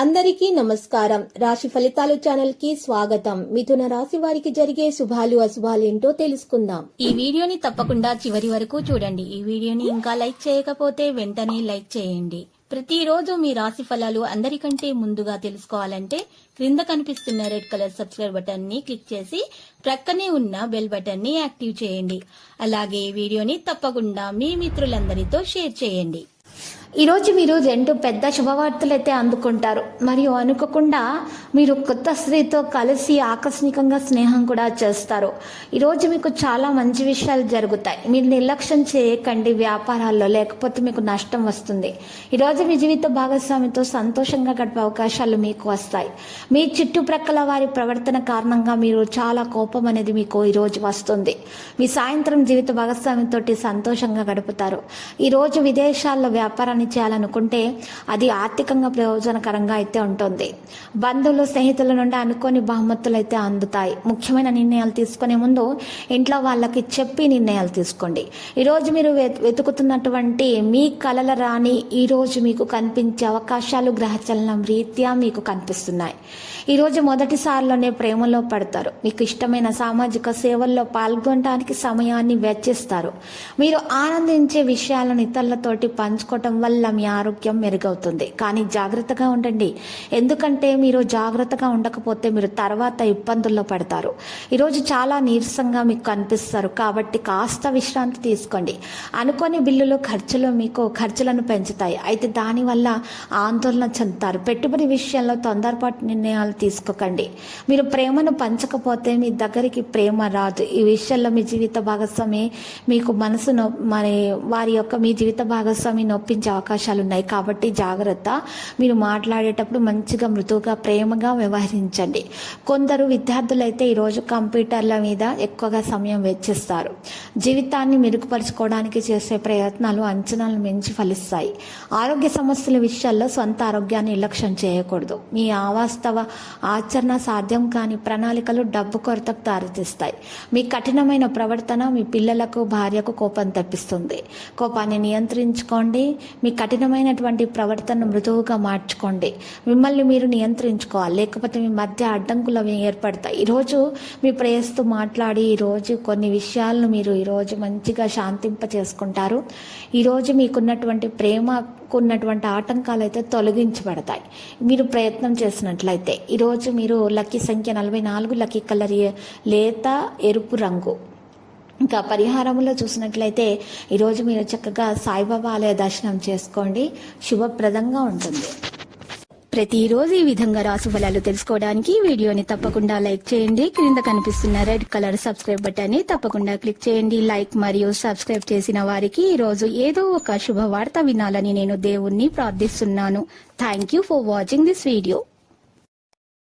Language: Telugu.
అందరికీ నమస్కారం. రాశి ఫలితాలు ఛానల్ కి స్వాగతం. మిథున రాశి వారికి జరిగే శుభాలు అశుభాలు ఏంటో తెలుసుకుందాం. ఈ వీడియోని తప్పకుండా చివరి వరకు చూడండి. ఈ వీడియోని ఇంకా లైక్ చేయకపోతే వెంటనే లైక్ చేయండి. ప్రతిరోజు మీ రాశి ఫలాలు అందరికంటే ముందుగా తెలుసుకోవాలంటే క్రింద కనిపిస్తున్న రెడ్ కలర్ సబ్స్క్రైబ్ బటన్ ని క్లిక్ చేసి ప్రక్కనే ఉన్న బెల్ బటన్ ని యాక్టివ్ చేయండి. అలాగే ఈ వీడియోని తప్పకుండా మీ మిత్రులందరితో షేర్ చేయండి. ఈరోజు మీరు రెండు పెద్ద శుభవార్తలు అయితే అందుకుంటారు. మరియు అనుకోకుండా మీరు కొత్త స్త్రీతో కలిసి ఆకస్మికంగా స్నేహం కూడా చేస్తారు. ఈరోజు మీకు చాలా మంచి విషయాలు జరుగుతాయి. మీరు నిర్లక్ష్యం చేయకండి వ్యాపారాల్లో, లేకపోతే మీకు నష్టం వస్తుంది. ఈరోజు మీ జీవిత భాగస్వామితో సంతోషంగా గడిపే అవకాశాలు మీకు వస్తాయి. మీ చుట్టుప్రక్కల వారి ప్రవర్తన కారణంగా మీరు చాలా కోపం అనేది మీకు ఈరోజు వస్తుంది. మీ సాయంత్రం జీవిత భాగస్వామితో సంతోషంగా గడుపుతారు. ఈరోజు విదేశాల్లో వ్యాపారాన్ని చేయాలనుకుంటే అది ఆర్థికంగా ప్రయోజనకరంగా అయితే ఉంటుంది. బంధువులు స్నేహితుల నుండి అనుకోని బహుమతులు అయితే అందుతాయి. ముఖ్యమైన నిర్ణయాలు తీసుకునే ముందు ఇంట్లో వాళ్ళకి చెప్పి నిర్ణయాలు తీసుకోండి. ఈరోజు మీరు వెతుకుతున్నటువంటి మీ కలల రాణి ఈరోజు మీకు కనిపించే అవకాశాలు గ్రహచలనం రీత్యా మీకు కనిపిస్తున్నాయి. ఈరోజు మొదటిసారిలోనే ప్రేమలో పడతారు. మీకు ఇష్టమైన సామాజిక సేవల్లో పాల్గొనడానికి సమయాన్ని వెచ్చిస్తారు. మీరు ఆనందించే విషయాలను ఇతరులతోటి పంచుకోవటం వల్ల మీ ఆరోగ్యం మెరుగవుతుంది. కానీ జాగ్రత్తగా ఉండండి. ఎందుకంటే మీరు జాగ్రత్తగా ఉండకపోతే మీరు తర్వాత ఇబ్బందుల్లో పడతారు. ఈరోజు చాలా నీరసంగా మీకు కనిపిస్తారు. కాబట్టి కాస్త విశ్రాంతి తీసుకోండి. అనుకోని బిల్లులు మీకు ఖర్చులను పెంచుతాయి. అయితే దానివల్ల ఆందోళన చెందుతారు. పెట్టుబడి విషయంలో తొందరపాటు నిర్ణయాలు తీసుకోకండి. మీరు ప్రేమను పంచకపోతే మీ దగ్గరికి ప్రేమ రాదు. ఈ విషయంలో మీ జీవిత భాగస్వామి మీకు మనసును మీ జీవిత భాగస్వామి నొప్పించే అవకాశాలు ఉన్నాయి. కాబట్టి జాగ్రత్త. మీరు మాట్లాడేటప్పుడు మంచిగా మృదువుగా ప్రేమగా వ్యవహరించండి. కొందరు విద్యార్థులు అయితే ఈరోజు కంప్యూటర్ల మీద ఎక్కువగా సమయం వెచ్చిస్తారు. జీవితాన్ని మెరుగుపరుచుకోవడానికి చేసే ప్రయత్నాలు అంచనాలు మించి ఫలిస్తాయి. ఆరోగ్య సమస్యల విషయాల్లో సొంత ఆరోగ్యాన్ని నిర్లక్ష్యం చేయకూడదు. మీ అవాస్తవ ఆచరణ సాధ్యం కాని ప్రణాళికలు డబ్బు కొరతకు దారితీస్తాయి. మీ కఠినమైన ప్రవర్తన మీ పిల్లలకు భార్యకు కోపం తెప్పిస్తుంది. కోపాన్ని నియంత్రించుకోండి. మీ కఠినమైనటువంటి ప్రవర్తన మృదువుగా మార్చుకోండి. మిమ్మల్ని మీరు నియంత్రించుకోవాలి, లేకపోతే మీ మధ్య అడ్డంకులు అవి ఏర్పడతాయి. ఈరోజు మీ ప్రేయస్తో మాట్లాడి ఈరోజు కొన్ని విషయాలను మీరు ఈరోజు మంచిగా శాంతింప చేసుకుంటారు. ఈరోజు మీకున్నటువంటి ప్రేమకున్నటువంటి ఆటంకాలు అయితే తొలగించబడతాయి మీరు ప్రయత్నం చేసినట్లయితే. ఈరోజు మీరు లక్కీ సంఖ్య 44, లక్కీ కలర్ లేత ఎరుపు రంగు. ఇంకా పరిహారంలో చూసినట్లయితే ఈరోజు మీరు చక్కగా సాయిబాబా ఆలయ దర్శనం చేసుకోండి. శుభప్రదంగా ఉంటుంది. ప్రతిరోజు ఈ విధంగా రాశి ఫలాలు తెలుసుకోవడానికి వీడియోని తప్పకుండా లైక్ చేయండి. క్రింద కనిపిస్తున్న రెడ్ కలర్ సబ్స్క్రైబ్ బటన్ ని తప్పకుండా క్లిక్ చేయండి. లైక్ మరియు సబ్స్క్రైబ్ చేసిన వారికి ఈ రోజు ఏదో ఒక శుభవార్త వినాలని నేను దేవుణ్ణి ప్రార్థిస్తున్నాను. Thank you for watching this video.